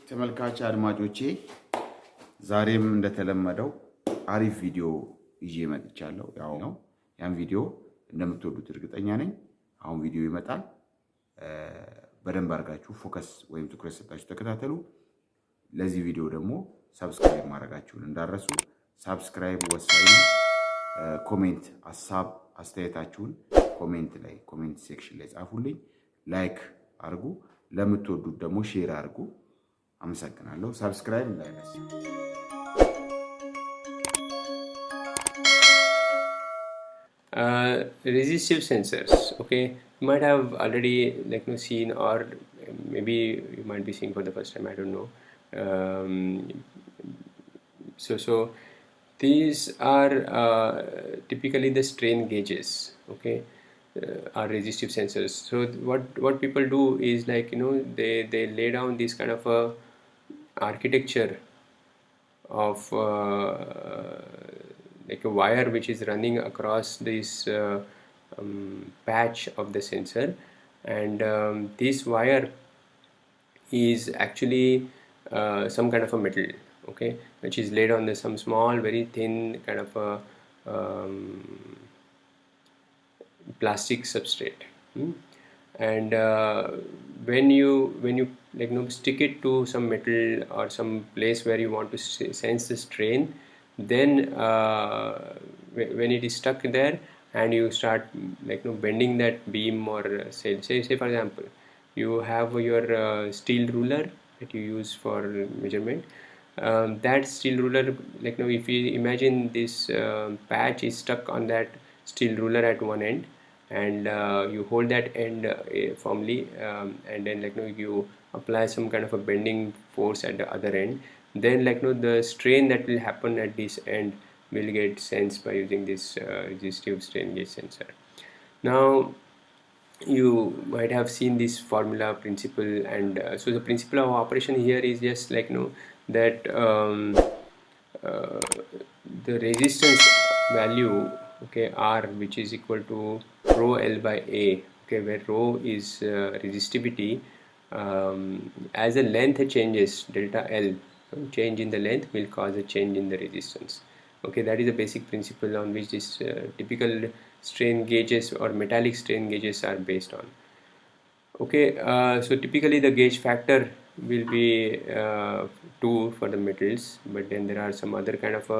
ተመልካች አድማጮቼ ዛሬም እንደተለመደው አሪፍ ቪዲዮ ይዤ መጥቻለሁ። ያው ነው ያን ቪዲዮ እንደምትወዱት እርግጠኛ ነኝ። አሁን ቪዲዮ ይመጣል። በደንብ አድርጋችሁ ፎከስ ወይም ትኩረት ሰጣችሁ ተከታተሉ። ለዚህ ቪዲዮ ደግሞ ሰብስክራይብ ማድረጋችሁን እንዳትረሱ። ሰብስክራይብ ወሳኝ ነው። ኮሜንት ሐሳብ አስተያየታችሁን ኮሜንት ሴክሽን ላይ ጻፉልኝ። ላይክ አድርጉ። ለምትወዱት ደግሞ ሼር አድርጉ። አመሰግናለሁ። ሰብስክራይብ እንዳይረሳ። Resistive sensors. Okay, you might have already seen, or maybe you might be seeing for the first time. I don't know. So these are typically the strain gauges. Okay, are resistive sensors. So what people do is they lay down this kind of a architecture of like a wire which is running across this patch of the sensor, and this wire is actually some kind of a metal, okay, which is laid on some small, very thin kind of a plastic substrate. And when you stick it to some metal or some place where you want to sense the strain, then when it is stuck there and you start bending that beam, or say for example you have your steel ruler that you use for measurement. That steel ruler, if you imagine this patch is stuck on that steel ruler at one end, and you hold that end firmly, and then you apply some kind of a bending force at the other end, then the strain that will happen at this end will get sensed by using this resistive strain gauge sensor. Now you might have seen this formula principle, and so the principle of operation here is just that the resistance value, okay, R, which is equal to rho L by A, okay, where rho is resistivity. As the length changes, delta L, change in the length will cause a change in the resistance. Okay, that is the basic principle on which this typical strain gauges or metallic strain gauges are based on. Okay, so typically the gauge factor will be 2 for the metals, but then there are some other kind of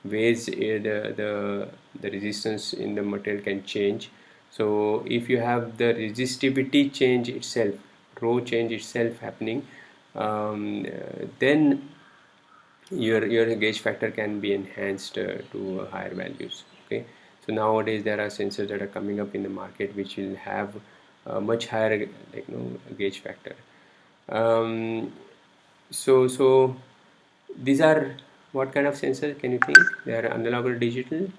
ways the resistance in the material can change. So if you have the resistivity change itself, rho change itself happening, then your gauge factor can be enhanced to higher values. Okay, so nowadays there are sensors that are coming up in the market which will have a much higher gauge factor. So these are what kind of sensors can you think? They are analog or digital?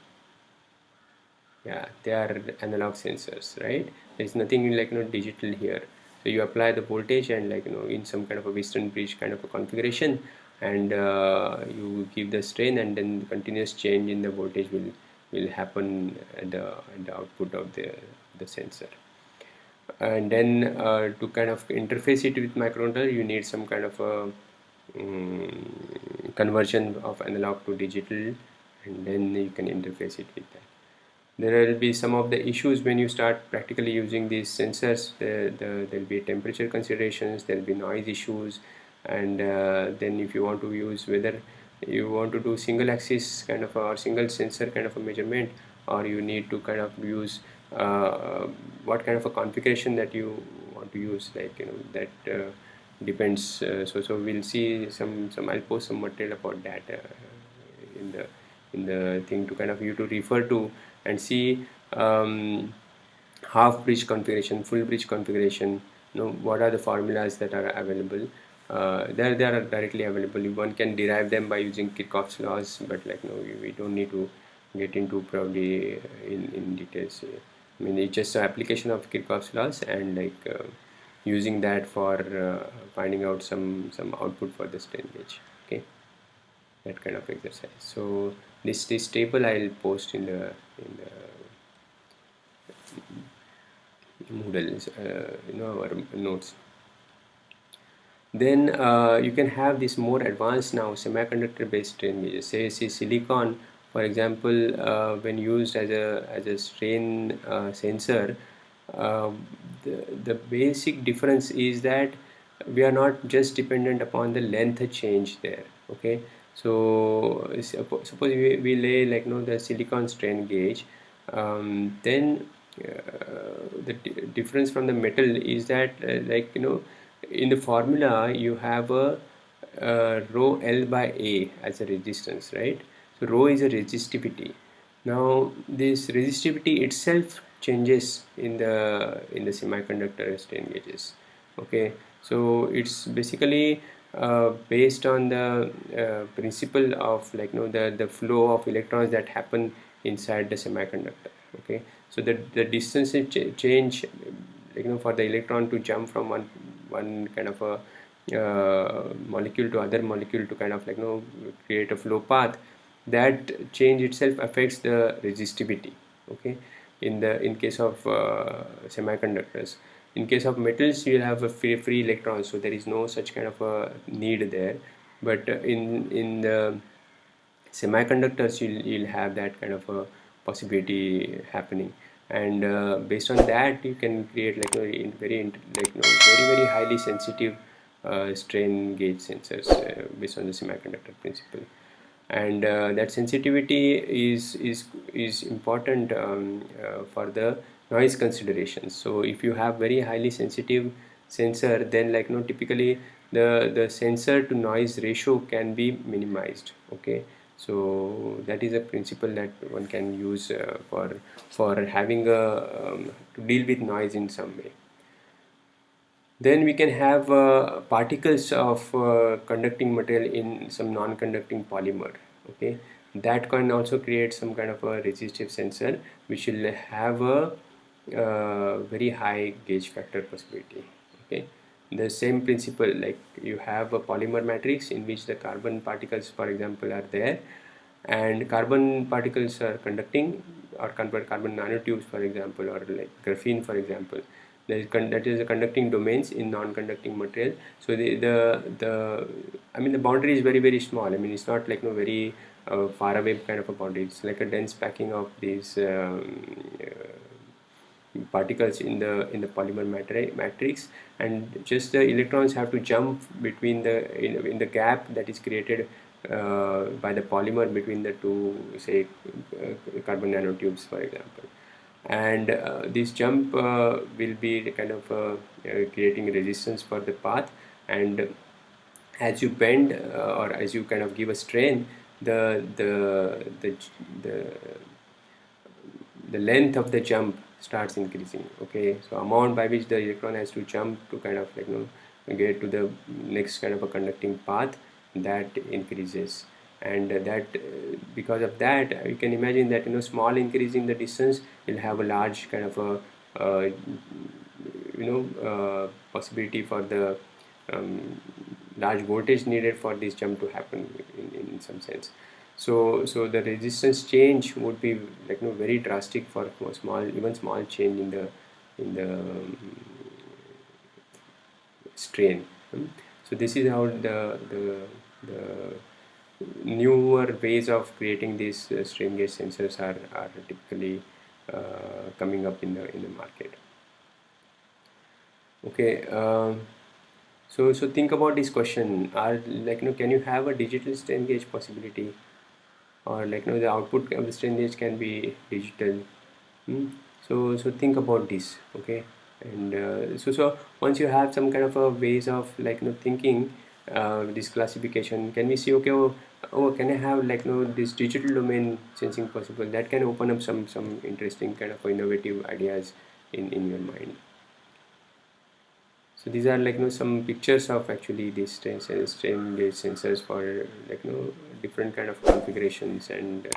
Yeah, they are analog sensors, right? There is nothing digital here. So you apply the voltage and in some kind of a Western bridge kind of a configuration, and you give the strain, and then continuous change in the voltage will happen at the output of the sensor. And then to kind of interface it with microcontroller, you need some kind of a conversion of analog to digital, and then you can interface it with that. There will be some of the issues when you start practically using these sensors. There will be temperature considerations, there will be noise issues, and then if you want to use, whether you want to do single axis kind of or single sensor kind of a measurement, or you need to kind of use what kind of a configuration that you want to use, that depends. So we'll see some I'll post some material about that in the thing to kind of you to refer to and see half bridge configuration, full bridge configuration. What are the formulas that are available? They are directly available. One can derive them by using Kirchhoff's laws, but we don't need to get into probably in details. I mean, it's just an application of Kirchhoff's laws, and using that for finding out some output for the strain gauge. Okay, that kind of exercise. So this table I'll post in the Moodle, our notes. Then you can have this more advanced now semiconductor based strain gauges. Say silicon, for example, when used as a strain sensor, uh, the basic difference is that we are not just dependent upon the length change there. Okay, so suppose we lay like the silicon strain gauge, then the difference from the metal is that in the formula you have a rho L by A as a resistance, right? So rho is a resistivity. Now this resistivity itself changes in the semiconductor strain gauges. Okay, so it's basically based on the principle of the flow of electrons that happen inside the semiconductor. Okay, so the distance change for the electron to jump from one kind of a molecule to other molecule to kind of create a flow path, that change itself affects the resistivity. Okay, in case of semiconductors. In case of metals, you have a free electrons, so there is no such kind of a need there. But in the semiconductors, you'll have that kind of a possibility happening, and based on that you can create very highly sensitive strain gauge sensors based on the semiconductor principle. And that sensitivity is important for the noise considerations. So if you have very highly sensitive sensor, then typically the sensor to noise ratio can be minimized. Okay, so that is a principle that one can use for having a to deal with noise in some way. Then we can have particles of conducting material in some non-conducting polymer. Okay, that can also create some kind of a resistive sensor, which will have a very high gauge factor possibility. Okay, the same principle, like you have a polymer matrix in which the carbon particles, for example, are there, and carbon particles are conducting, or carbon nanotubes, for example, or like graphene, for example. That is the conducting domains in non-conducting material. So the boundary is very small. I mean, it's not like very far away kind of a boundary. It's like a dense packing of these particles in the polymer matrix, and just the electrons have to jump between in the gap that is created by the polymer between the two, say, carbon nanotubes, for example. And this jump will be kind of creating resistance for the path, and as you bend or as you kind of give a strain, the the length of the jump starts increasing. Okay, so amount by which the electron has to jump to kind of get to the next kind of a conducting path, that increases. And because of that, you can imagine that small increase in the distance will have a large kind of a possibility for the large voltage needed for this jump to happen in some sense. So the resistance change would be very drastic for even small change in the strain. So this is how the newer ways of creating these strain gauge sensors are typically coming up in the market. Okay, so think about this question: are can you have a digital strain gauge possibility, or the output of the strain gauge can be digital? So think about this. Okay, and so once you have some kind of a ways of thinking this classification, can we see, okay, can I have this digital domain sensing possible? That can open up some interesting kind of innovative ideas in your mind. So these are some pictures of actually these strain gauge sensors for different kind of configurations, and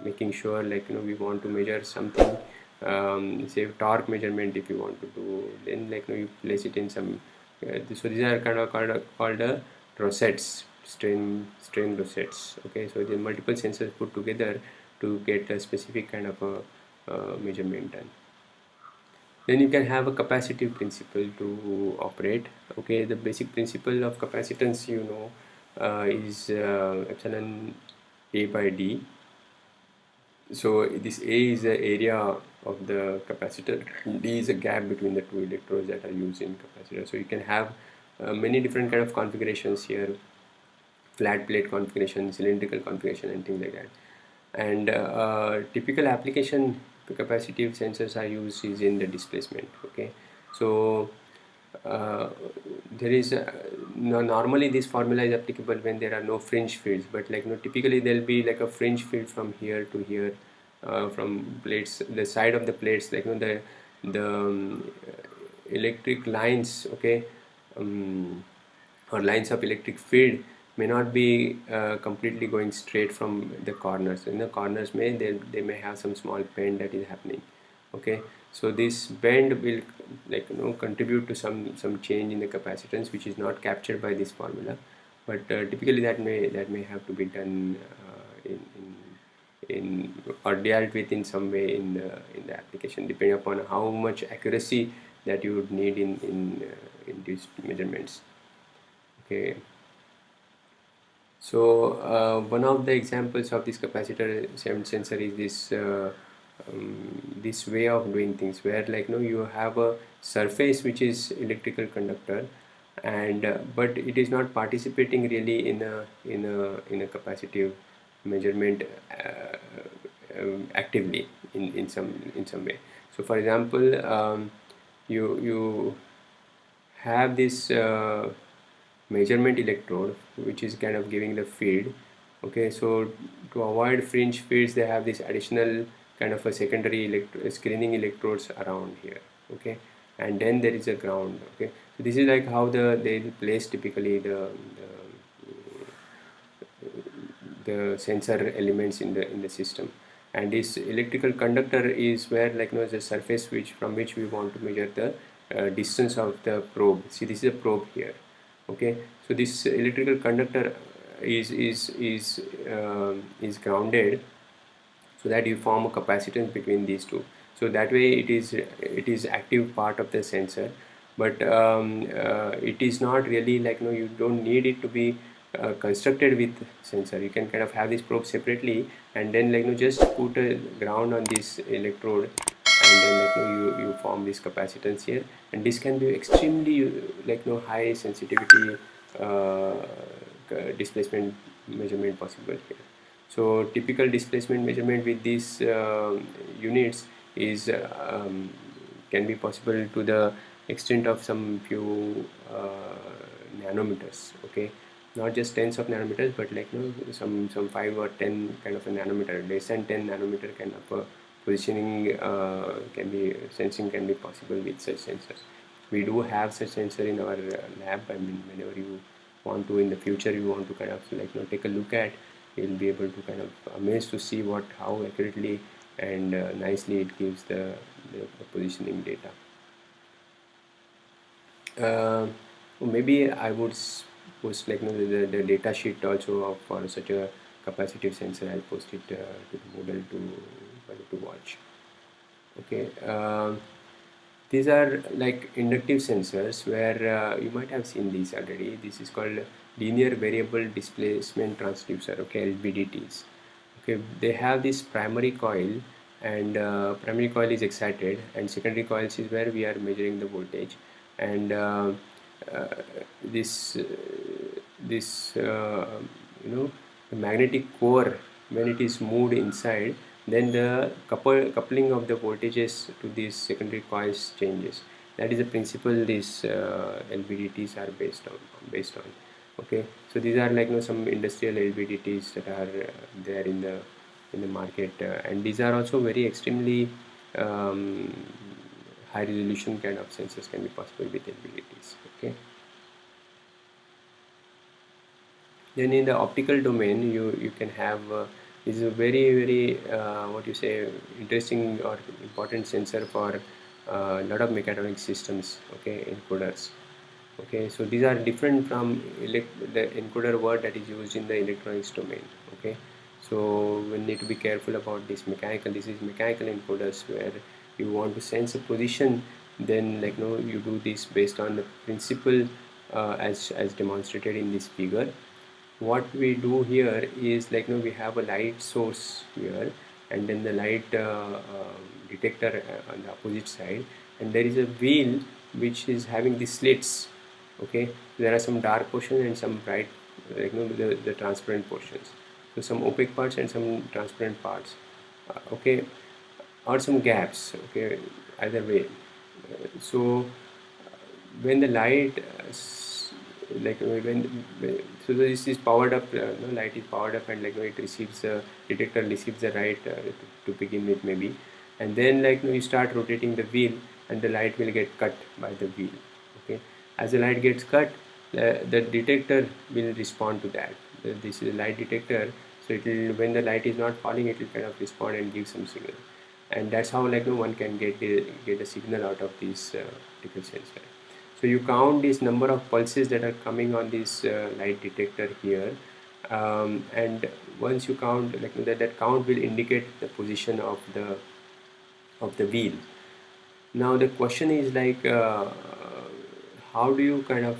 making sure we want to measure something, say torque measurement. If you want to do, then you place it in some so these are kind of called rosettes, strain rosettes. Okay, so the multiple sensors put together to get a specific kind of a measurement done. Then you can have a capacitive principle to operate. Okay, the basic principle of capacitance, you know, is epsilon A by D. So this A is the area of the capacitor, D is a gap between the two electrodes that are used in capacitor. So you can have many different kind of configurations here, flat plate configuration, cylindrical configuration, and things like that. And typical application capacitive sensors are used is in the displacement. Okay, so there is normally this formula is applicable when there are no fringe fields, but like, you know, typically there will be like a fringe field from here to here, from plates, the side of the plates, like, you know, the electric lines, okay, or lines of electric field may not be completely going straight from the corners. In the corners they may have some small bend that is happening. Okay, so this bend will, like, you know, contribute to some change in the capacitance, which is not captured by this formula, but typically that may have to be done in or dealt with in some way in the application, depending upon how much accuracy that you would need in these measurements. Okay, so one of the examples of this capacitor sensor is this way of doing things, where, like, you know, you have a surface which is electrical conductor, and but it is not participating really in a capacitive measurement actively in some way. So for example, you have this measurement electrode which is kind of giving the field. Okay, so to avoid fringe fields, they have this additional kind of a secondary screening electrodes around here. Okay, and then there is a ground. Okay, so this is like how they place typically the sensor elements in the system. And this electrical conductor is where, like, you know, the surface from which we want to measure the distance of the probe. See, this is a probe here. Okay, so this electrical conductor is grounded, so that you form a capacitance between these two. So that way it is active part of the sensor, but it is not really, like, you know, you don't need it to be constructed with sensor. You can kind of have this probe separately, and then, like, you know, just put a ground on this electrode, and then, like, you know, you form this capacitance here, and this can be extremely, like, you know, high sensitivity displacement measurement possible here. So typical displacement measurement with these units is can be possible to the extent of some few nanometers. Okay, not just tens of nanometers, but, like, you know, some 5 or 10 kind of a nanometer, less than 10 nanometer kind of a positioning sensing can be possible with such sensors. We do have such sensor in our lab. I mean, whenever you want to in the future, you want to kind of, like, you know, take a look at, you'll be able to kind of amazed to see how accurately and nicely it gives the positioning data. Maybe I would post, like, you know, the data sheet also for such a capacitive sensor. I'll post it to the Moodle to watch. Okay, these are like inductive sensors, where you might have seen these already. This is called linear variable displacement transducer, okay, LVDTs. Okay, they have this primary coil, and primary coil is excited, and secondary coils is where we are measuring the voltage. And uh, this you know, the magnetic core, when it is moved inside, then the coupling of the voltages to these secondary coils changes. That is the principle these LVDTs are based on. Okay, so these are, like, you know, some industrial LVDTs that are there in the market, and these are also very extremely high resolution kind of sensors can be possible with LVDTs. Okay. Then in the optical domain, you can have this is a very what you say, interesting or important sensor for a lot of mechatronic systems. Okay, encoders. Okay, so these are different from the encoder word that is used in the electronics domain. Okay, so we need to be careful about this is mechanical encoders, where you want to sense a position, then like you do this based on the principle as demonstrated in this figure. What we do here is like we have a light source here, and then the light detector on the opposite side, and there is a wheel which is having the slits. Okay, there are some dark portions and some bright, like the transparent portions, so some opaque parts and some transparent parts, okay, or some gaps, okay, either way. So when the light like so this is powered up, light is powered up, and like it receives detector receives the light to begin with maybe, and then like you start rotating the wheel, and the light will get cut by the wheel. Okay, as the light gets cut, the detector will respond to that. This is a light detector, so it will, when the light is not falling, it will kind of respond and give some signal, and that's how like one can get a signal out of this optical sensor. So you count this number of pulses that are coming on this light detector here, and once you count, like that count will indicate the position of the wheel. Now the question is like, how do you kind of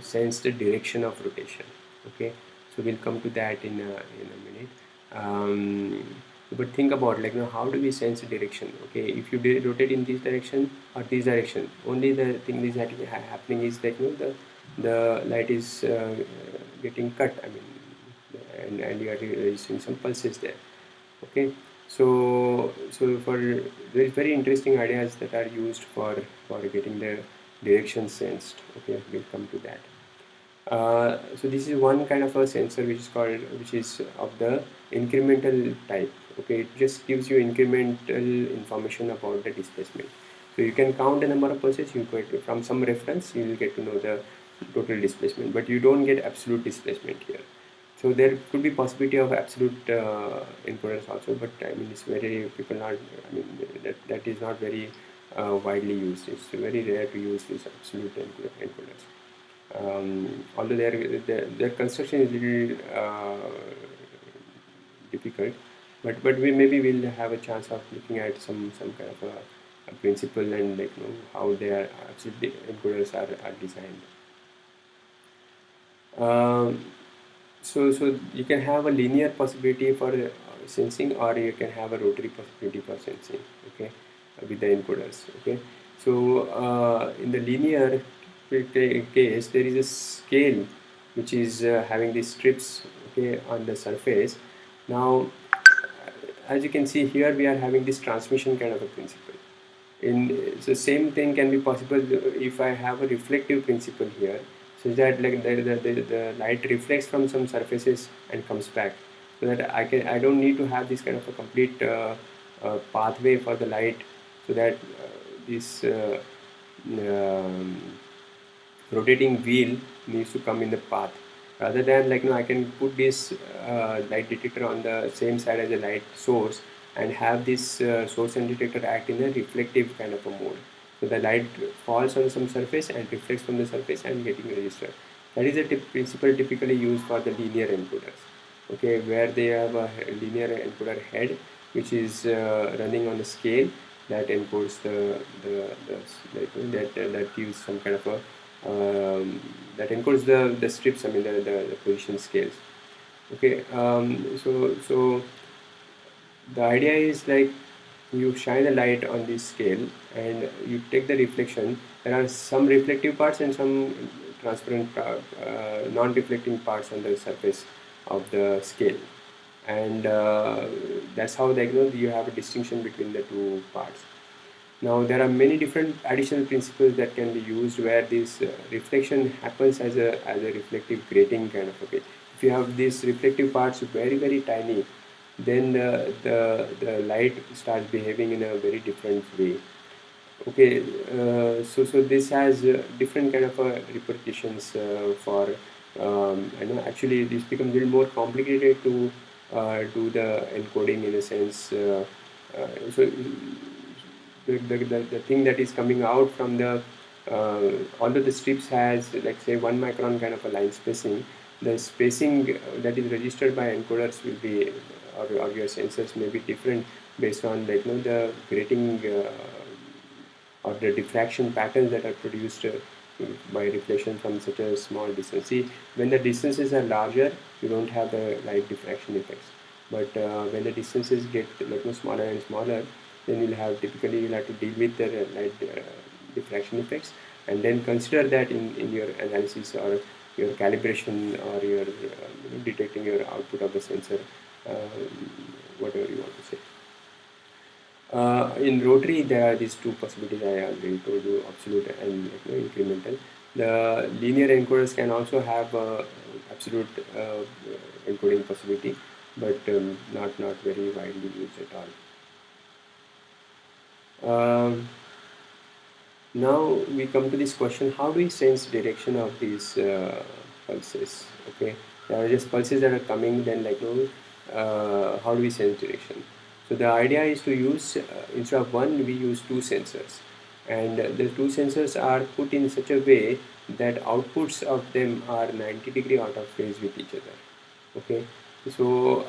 sense the direction of rotation? Okay, so we'll come to that in a minute. But think about like how do we sense the direction? Okay, if you rotate in this direction or this direction, only the thing is that happening is like the light is getting cut. I mean, and you are registering some pulses there. Okay, so for there is very interesting ideas that are used for getting the direction sensed. Okay, we'll come to that. So this is one kind of a sensor which is of the incremental type. Okay, it just gives you incremental information about the displacement. So you can count the number of pulses, you get from some reference, you will get to know the total displacement, but you don't get absolute displacement here. So there could be possibility of absolute encoders also, but I mean it's very people not. I mean that is not very widely used. It's very rare to use these absolute encoders. Although their construction is little difficult, but we maybe will have a chance of looking at some kind of a principle and like how their absolute encoders are designed. So you can have a linear possibility for sensing, or you can have a rotary possibility for sensing. Okay, with the encoders. Okay, so in the linear case, there is a scale which is having these strips, okay, on the surface. Now, as you can see here, we are having this transmission kind of a principle. So same thing can be possible if I have a reflective principle here, so that like the light reflects from some surfaces and comes back, so that I don't need to have this kind of a complete pathway for the light, so that this rotating wheel needs to come in the path, rather than like I can put this light detector on the same side as a light source and have this source and detector act in a reflective kind of a mode. So the light falls on some surface and reflects from the surface and getting registered. That is a principle typically used for the linear encoders. Okay, where they have a linear encoder head which is running on a scale that encodes that gives some kind of a that encodes the strips. I mean the position scales. Okay, so the idea is like you shine a light on this scale and you take the reflection. There are some reflective parts and some transparent non-reflecting parts on the surface of the scale, and that's how you have a distinction between the two parts. Now there are many different additional principles that can be used where this reflection happens as a reflective grating kind of a way. If you have these reflective parts very tiny, then the light starts behaving in a very different way. Okay, so this has different kind of repercussions for I know actually this becomes a little more complicated to do the encoding in a sense. So the thing that is coming out from the although the strips has like say 1 micron kind of a line spacing, the spacing that is registered by encoders will be or your sensors may be different based on the grating or the diffraction patterns that are produced by reflection from such a small distance. See, when the distances are larger, you don't have the light diffraction effects. But when the distances get smaller and smaller, then you'll have to deal with the light diffraction effects, and then consider that in your analysis or your calibration or your detecting your output of the sensor, whatever you want to say. In rotary, there are these two possibilities I already told you, absolute and incremental. The linear encoders can also have absolute encoding possibility, but not very widely used at all. Now we come to this question: how do we sense direction of these pulses? Okay, there are just pulses that are coming. Then how do we sense direction? So the idea is to use instead of one, we use two sensors, and the two sensors are put in such a way that outputs of them are 90-degree out of phase with each other. Okay, so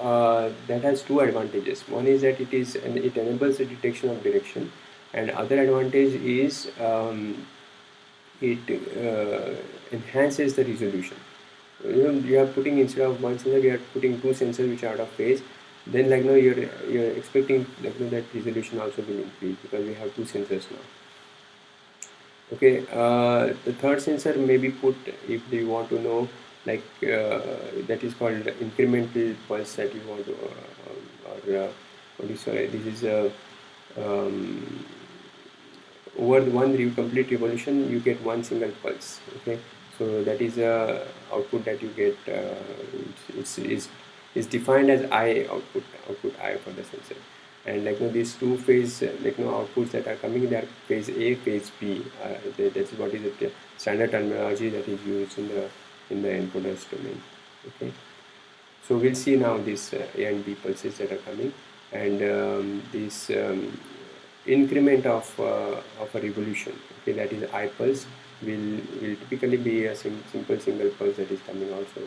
that has two advantages. One is that it enables the detection of direction, and other advantage is it enhances the resolution. You are putting, instead of one sensor, we are putting two sensors which are out of phase. Then you're expecting that resolution also will increase because we have two sensors now. Okay, the third sensor may be put if you want to know, that is called incremental pulse that you want to, this is a over one complete revolution you get one single pulse. Okay, so that is a output that you get. It's defined as I output I for the sensor, and these two phase outputs that are coming, they are phase A, phase B. That's what is the standard terminology that is used in the encoders domain. Okay, so we'll see now these A and B pulses that are coming, and this increment of a revolution. Okay, that is I pulse will typically be a simple single pulse that is coming out. So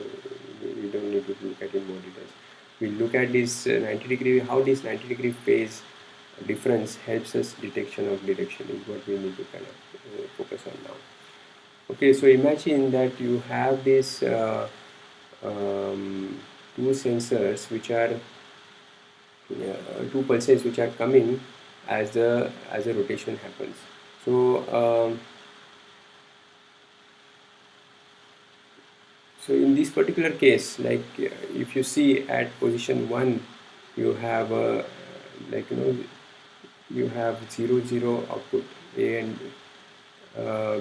we don't need to look at in more details. We'll look at this 90-degree, how this 90-degree phase difference helps us detection of direction is what we need to kind of focus on now. Okay, so imagine that you have this two sensors which are two pulses which are coming as the rotation happens. So so in this particular case, if you see at position 1, you have you have 0 0 output. A and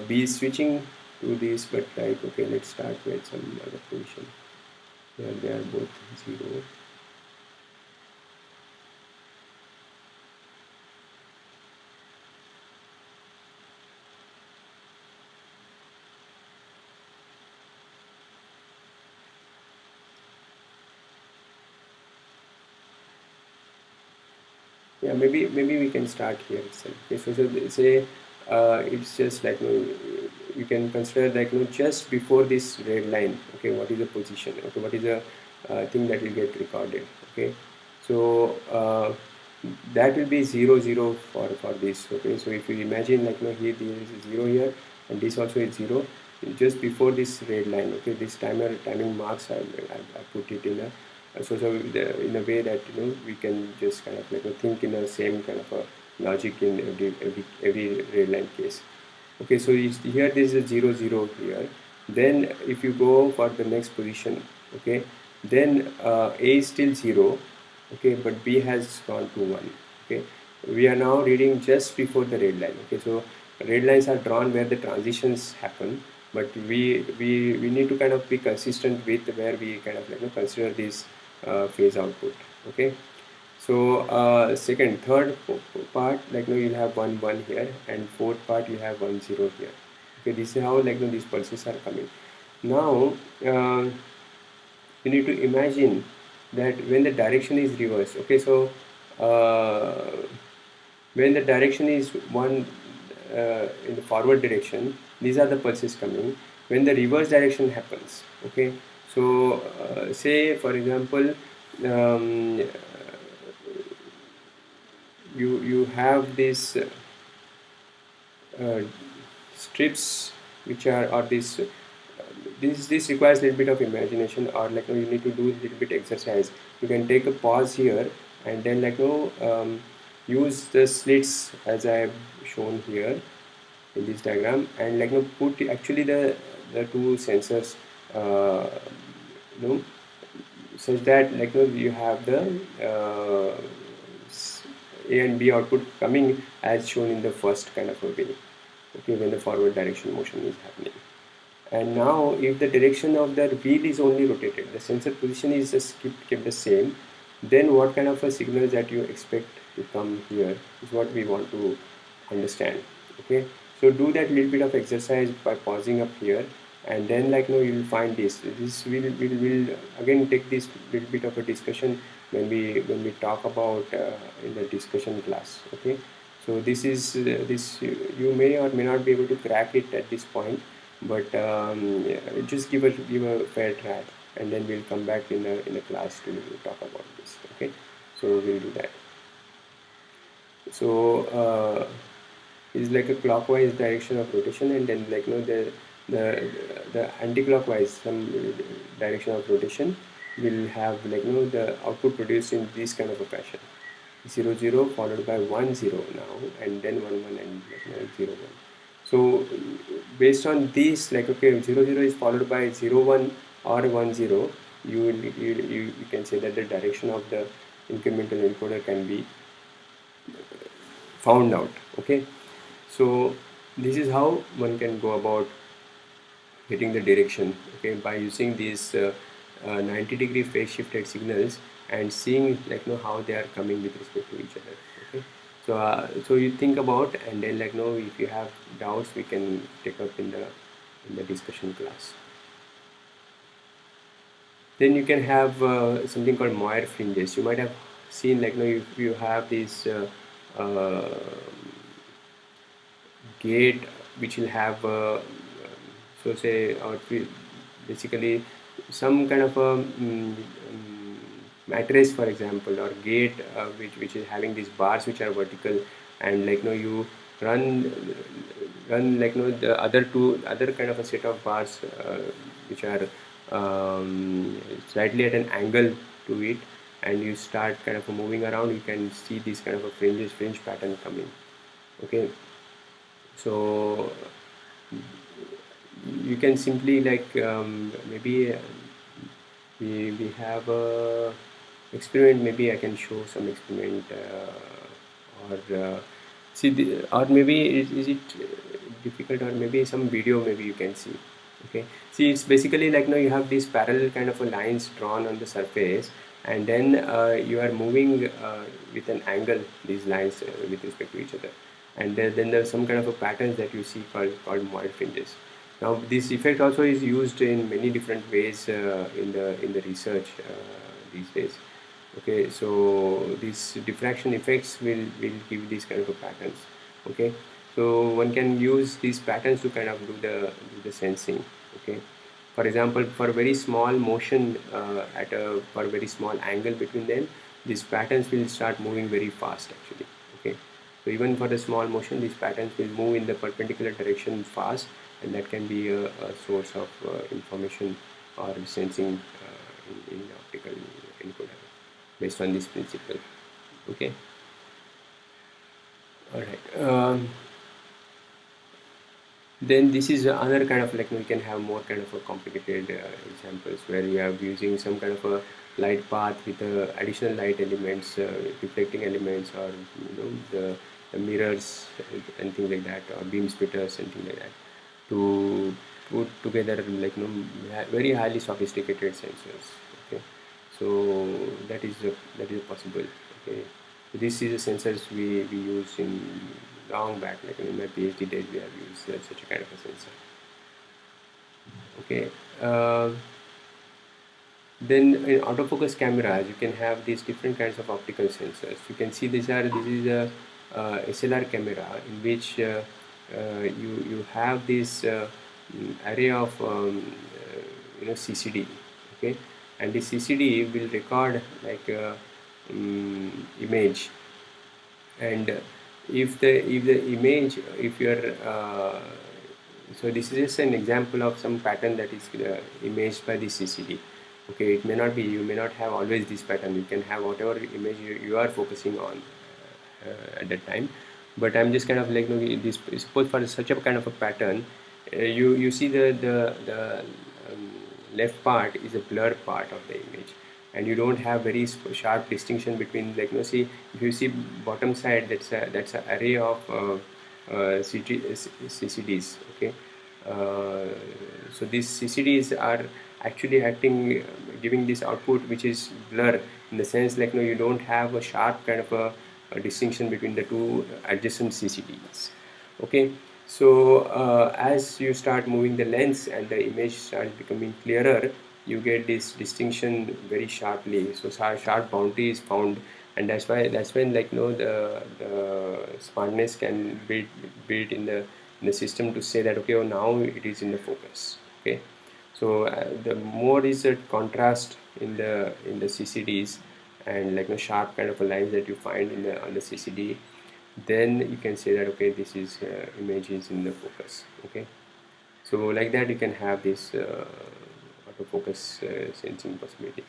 B is switching to this, but okay, let's start with some other position. Here they are both 0. Yeah, maybe we can start here itself. Okay, so say it's just you can consider just before this red line. Okay, what is the position? Okay, what is the thing that will get recorded? Okay, so that will be 0 0 for this. Okay, so if you imagine here there is a 0 here, and this also is 0 just before this red line. Okay, this timing marks I put it in a in a way that we can just kind of think in the same kind of a logic in every red line case. Okay, so here there is a 0 0 here. Then if you go for the next position, okay, then A is still 0, okay, but B has gone to 1. Okay, we are now reading just before the red line. Okay, so red lines are drawn where the transitions happen, but we need to kind of be consistent with where we kind of consider this phase output. Okay, so third part you'll have 1 1 here, and fourth part you have 1 0 here. Okay, this is how these pulses are coming. Now you need to imagine that when the direction is reversed. Okay, so when the direction is one in the forward direction, these are the pulses coming. When the reverse direction happens, okay, so say for example you have these strips which are, or this requires a little bit of imagination, or like you need to do a little bit exercise. You can take a pause here and then use the slits as I have shown here in this diagram, and put actually the two sensors you know such that you have the A and B output coming as shown in the first kind of a way, okay, when the forward direction motion is happening. And now if the direction of the wheel is only rotated, the sensor position is just kept the same, then what kind of a signal that you expect to come here is what we want to understand. Okay, so do that little bit of exercise by pausing up here, and then you will find this will again take this little bit of a discussion when we talk about in the discussion class. Okay, so this is this you may or may not be able to crack it at this point, but yeah, just give a fair try, and then we'll come back in a class to talk about this. Okay, so we'll do that. So is like a clockwise direction of rotation, and then the anti-clockwise some direction of rotation will have the output produced in this kind of a fashion: 0 0 followed by 1 0 now, and then 1 1, and 0 1. So based on this, okay, 0 0 is followed by 0 1 or 1 0, you can say that the direction of the incremental encoder can be found out. Okay, so this is how one can go about getting the direction, okay, by using these 90-degree phase shifted signals and seeing how they are coming with respect to each other. Okay, so you think about, and then if you have doubts, we can take up in the discussion class. Then you can have something called Moir fringes. You might have seen you have these gate which will have so say, or basically some kind of a mattress, for example, or gate which is having these bars which are vertical, and you run the other kind of a set of bars which are slightly at an angle to it, and you start kind of moving around. You can see this kind of a fringe pattern coming. Okay, so you can simply maybe we have a experiment. Maybe I can show some experiment, or see or maybe is it difficult, or maybe some video maybe you can see. Okay, see, it's basically you have these parallel kind of lines drawn on the surface, and then you are moving with an angle these lines with respect to each other, and then there's some kind of a patterns that you see called Moir fringes. Now this effect also is used in many different ways in the research these days. Okay, so these diffraction effects will give these kind of patterns. Okay, so one can use these patterns to kind of do the sensing. Okay, for example, for very small motion for a very small angle between them, these patterns will start moving very fast actually. Okay, so even for the small motion, these patterns will move in the perpendicular direction fast, and that can be a source of information or sensing in optical encoder based on this principle. Okay, all right. Then this is another kind of we can have more kind of a complicated examples where you are using some kind of a light path with additional light elements, reflecting elements, or the mirrors and things like that, or beam splitters and things like that, to put together very highly sophisticated sensors. Okay, so that is possible. Okay, so this is the sensors we use in long back, in my PhD days we have used such a kind of a sensor. Okay, then in autofocus cameras you can have these different kinds of optical sensors. You can see this is a SLR camera in which you have this array of CCD. Okay, and the CCD will record image And if the image, if you're so this is just an example of some pattern that is imaged by the CCD. Okay, it may not be, you may not have always this pattern, you can have whatever image you are focusing on at that time. But I'm just kind of like, this, suppose for such a kind of a pattern, you see the left part is a blur part of the image, and you don't have very sharp distinction between, like, see, if you see bottom side, that's an array of CCDs. Okay, so these CCDs are actually acting, giving this output which is blur, in the sense, like, you don't have a sharp kind of a distinction between the two adjacent CCDs. Okay, so as you start moving the lens and the image starts becoming clearer, you get this distinction very sharply. So sharp boundary is found, and that's when, like, the smartness can be built in the system to say that, okay, oh, now it is in the focus. Okay, so the more is the contrast in the CCDs, and, like, sharp kind of a lines that you find in the on the CCD, then you can say that, okay, this is image is in the focus. Okay, so like that you can have this autofocus sensing possibility.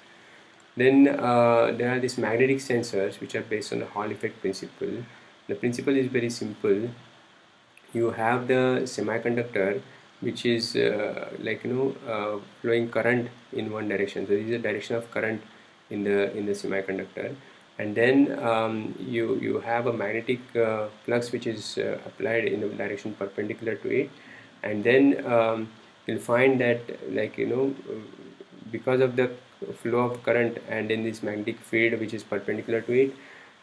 Then there are these magnetic sensors which are based on the Hall effect principle. The principle is very simple. You have the semiconductor which is flowing current in one direction. So this is the direction of current in the semiconductor, and then you have a magnetic flux which is applied in the direction perpendicular to it, and then you'll find that, like, because of the flow of current and in this magnetic field which is perpendicular to it,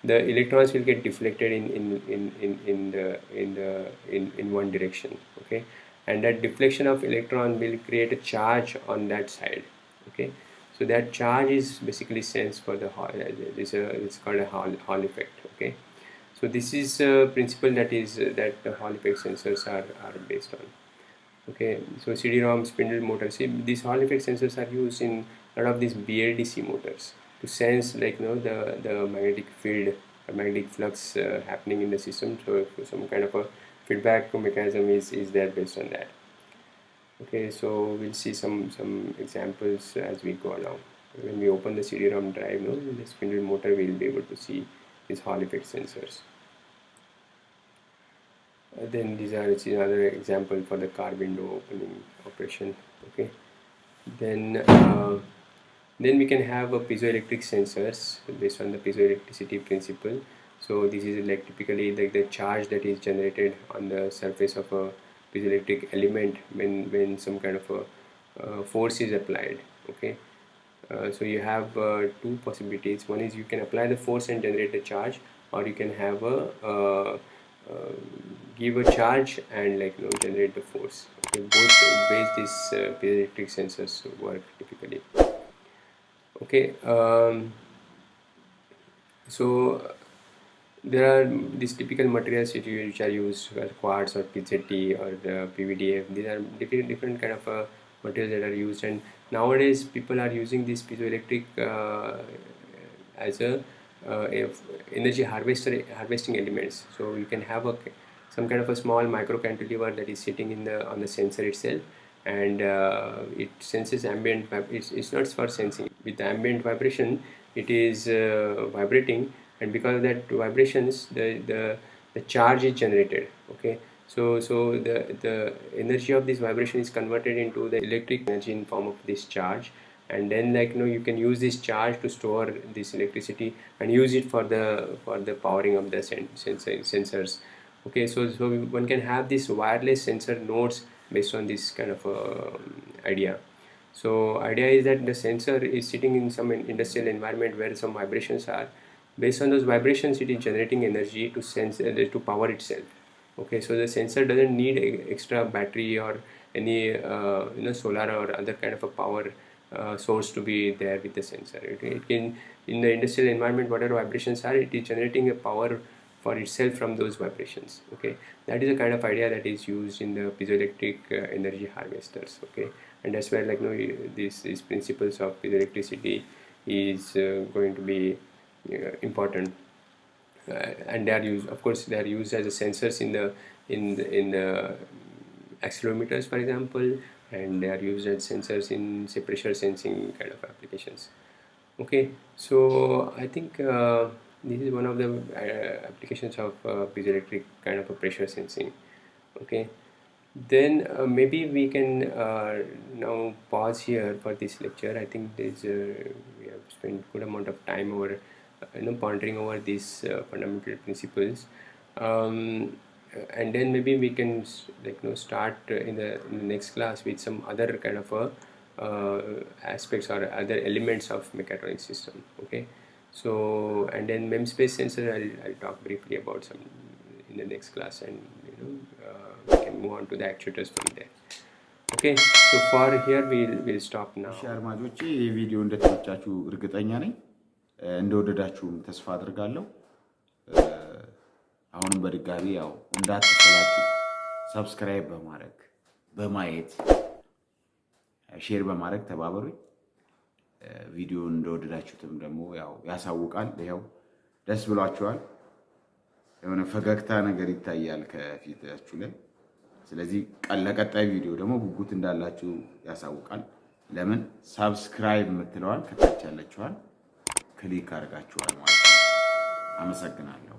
the electrons will get deflected in one direction. Okay, and that deflection of electron will create a charge on that side. Okay, so that charge is basically sensed for the Hall. It's called a Hall effect. Okay, so this is a principle that the Hall effect sensors are based on. Okay, so CD-ROM spindle motor. See, these Hall effect sensors are used in a lot of these BLDC motors to sense, like, the magnetic field, magnetic flux happening in the system. So some kind of a feedback mechanism is there based on that. Okay, so we'll see some examples as we go along. When we open the CD-ROM drive, the spindle motor, we'll be able to see these Hall effect sensors. Then this is another example for the car window opening operation. Okay, then we can have a piezoelectric sensors based on the piezoelectricity principle. So this is like typically like the charge that is generated on the surface of a piezoelectric element when some kind of a force is applied. Okay, so you have two possibilities. One is you can apply the force and generate a charge, or you can have a give a charge and, like, generate the force. Okay, both ways these piezoelectric sensors work typically. Okay, so there are these typical materials which are used as quartz or PZT or the PVDF. These are different kind of materials that are used, and nowadays people are using this piezoelectric as a energy harvesting elements. So you can have some kind of a small micro cantilever that is sitting on the sensor itself, and it senses ambient. It's not for sensing. With the ambient vibration, it is vibrating, and because of that vibrations, the charge is generated. Okay, so the energy of this vibration is converted into the electric energy in form of this charge, and then, like, you can use this charge to store this electricity and use it for the powering of the sensors. Okay, so one can have these wireless sensor nodes based on this kind of idea. So idea is that the sensor is sitting in some industrial environment where some vibrations are. Based on those vibrations, it is generating energy to sense to power itself. Okay, so the sensor doesn't need extra battery or any solar or other kind of a power source to be there with the sensor. It can, in the industrial environment, whatever vibrations are, it is generating a power for itself from those vibrations. Okay, that is the kind of idea that is used in the piezoelectric energy harvesters. Okay, and that's where, like, these principles of piezoelectricity is going to be important. and they are used, of course, they are used as a sensors in the accelerometers, for example, and they are used as sensors in, say, pressure sensing kind of applications. Okay, so I think this is one of the applications of piezoelectric kind of a pressure sensing. Okay, then maybe we can now pause here for this lecture. I think this we have spent good amount of time over pondering over these fundamental principles, and then maybe we can start in the next class with some other kind of aspects or other elements of mechatronic system. Okay, so and then memspace sensor I'll talk briefly about some in the next class, and we can move on to the actuators from there. Okay, so for here we'll stop now. አድማጮቼ ይህ ቪዲዮ እንደተመቻችሁ እርግጠኛ ነኝ እንደወደዳችሁም ተስፋ አድርጋለሁ አሁንም በድጋሚ ያው እንዳትሰላችሁ ሰብስክራይብ በማድረግ በማየት ሼር በማድረግ ተባበሩኝ ቪዲዮ እንደወደዳችሁትም ደግሞ ያው ያሳውቃል ይሄው ደስ ብሏችኋል የሆነ ፈገግታ ነገር ይታያል ከፊታችሁ ላይ ስለዚህ ለቀጣይ ቪዲዮ ደግሞ ጉጉት እንዳላችሁ ያሳውቃል ለምን ሰብስክራይብ የምትለዋል ከታች ያለችዋል ክሊክ አድርጋችኋል ማለት ነው አመሰግናለሁ